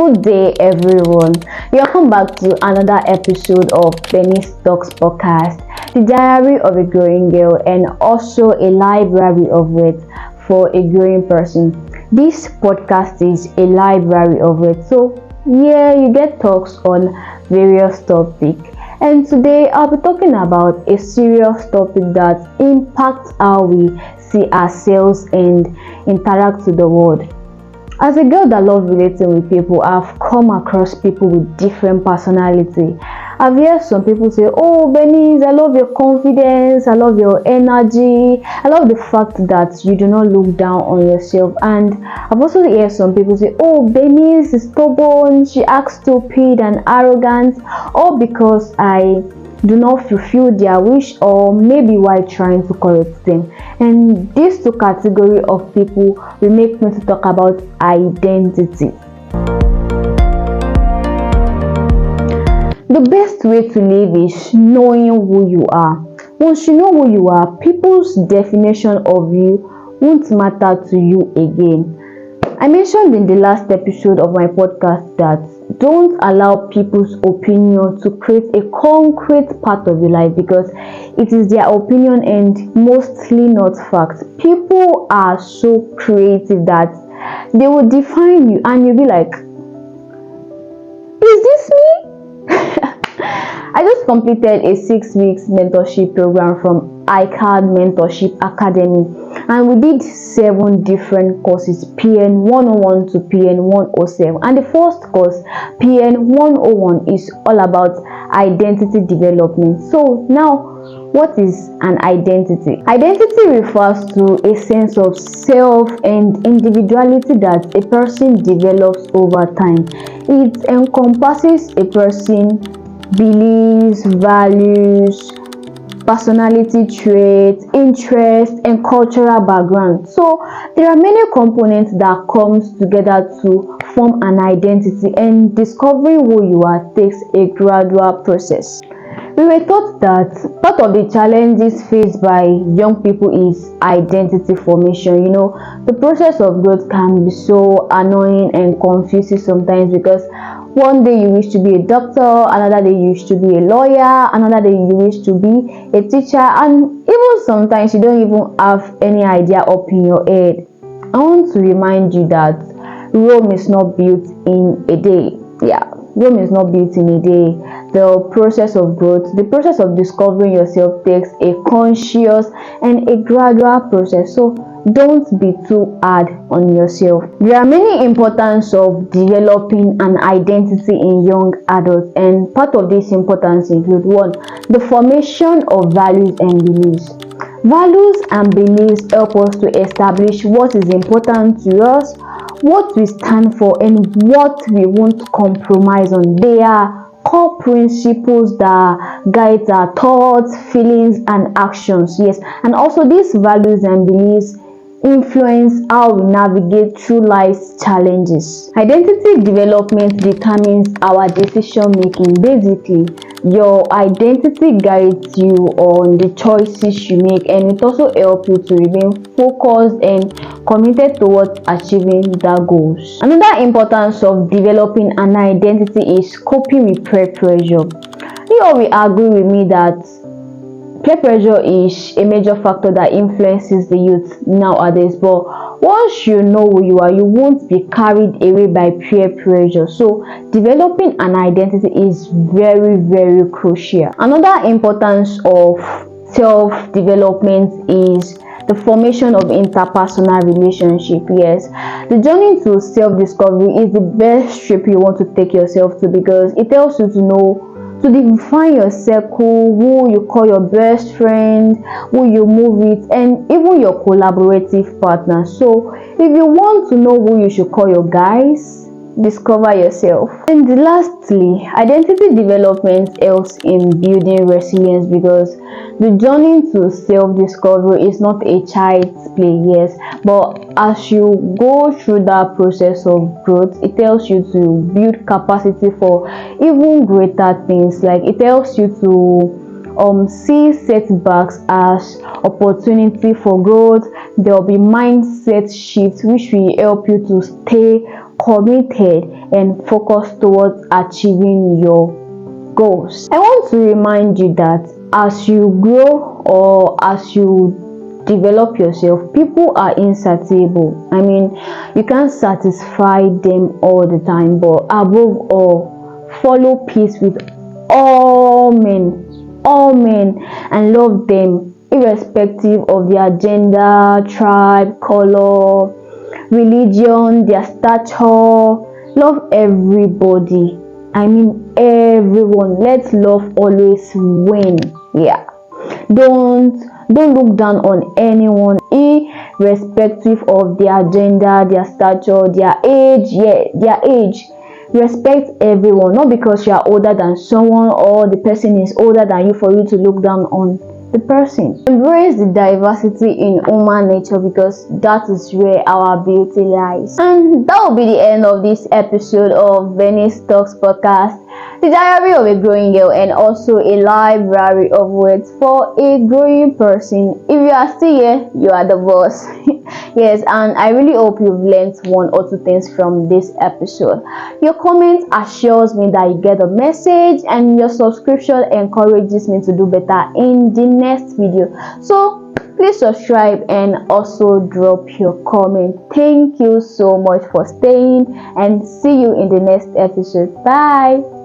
Good day, everyone. Welcome back to another episode of Benny's Talks podcast, the diary of a growing girl, and also a library of words for a growing person. This podcast is a library of words, so you get talks on various topics. And today I'll be talking about a serious topic that impacts how we see ourselves and interact with the world. As a girl that loves relating with people, I've come across people with different personality. I've heard some people say, "Oh, Benny, I love your confidence, I love your energy, I love the fact that you do not look down on yourself." And I've also heard some people say, "Oh, Benny is stubborn, she acts stupid and arrogant, all because I do not fulfill their wish, or maybe while trying to correct them." And these two categories of people will make me to talk about identity. The best way to live is knowing who you are. Once you know who you are, people's definition of you won't matter to you again. I mentioned in the last episode of my podcast that don't allow people's opinion to create a concrete part of your life, because it is their opinion and mostly not fact. People are so creative that they will define you and you'll be like, "Is this me?" I just completed a 6 weeks mentorship program from Capcut Mentorship Academy, and we did 7 different courses, PN 101 to PN 107. And the first course, PN 101, is all about identity development. So now, what is an identity? Identity refers to a sense of self and individuality that a person develops over time. It encompasses a person's beliefs, values, personality traits, interests, and cultural background. So there are many components that comes together to form an identity, and discovering who you are takes a gradual process. We were taught that part of the challenges faced by young people is identity formation. The process of growth can be so annoying and confusing sometimes, because one day you wish to be a doctor, another day you wish to be a lawyer, another day you wish to be a teacher, and even sometimes you don't even have any idea up in your head. I want to remind you that Rome is not built in a day. Rome is not built in a day. The process of growth, the process of discovering yourself takes a conscious and a gradual process. So don't be too hard on yourself. There are many importance of developing an identity in young adults, and part of this importance include: 1, the formation of values and beliefs. Values and beliefs help us to establish what is important to us, what we stand for, and what we won't compromise on. They are core principles that guide our thoughts, feelings, and actions. Yes, and also these values and beliefs influence how we navigate through life's challenges. Identity development determines our decision making. Basically, your identity guides you on the choices you make, and it also helps you to remain focused and committed towards achieving the goals. Another importance of developing an identity is coping with peer pressure. You all will agree with me that peer pressure is a major factor that influences the youth nowadays, but once you know who you are, you won't be carried away by peer pressure. So developing an identity is very, very crucial. Another importance of self-development is the formation of interpersonal relationship. Yes, the journey to self-discovery is the best trip you want to take yourself to, because it helps you to define your circle, who you call your best friend, who you move with, and even your collaborative partner. So if you want to know who you should call your guys, discover yourself. And lastly, identity development helps in building resilience, because the journey to self-discovery is not a child's play. Yes, but as you go through that process of growth, it helps you to build capacity for even greater things. Like, it helps you to see setbacks as opportunity for growth. There will be mindset shifts which will help you to stay committed and focused towards achieving your goals. I want to remind you that as you grow or as you develop yourself, people are insatiable. I mean, you can't satisfy them all the time, but above all, follow peace with all men, and love them irrespective of their gender, tribe, color, religion, their stature. Love everybody. I mean everyone. Let love always win. Yeah. Don't look down on anyone irrespective of their gender, their stature, their age. Yeah, their age. Respect everyone, not because you are older than someone or the person is older than you for you to look down on the person. Embrace the diversity in human nature, because that is where our beauty lies. And that will be the end of this episode of Venice Talks podcast, the diary of a growing girl, and also a library of words for a growing person. If you are still here, you are the boss. Yes, and I really hope you've learned one or two things from this episode. Your comment assures me that you get the message, and your subscription encourages me to do better in the next video. So please subscribe and also drop your comment. Thank you so much for staying, and see you in the next episode. Bye.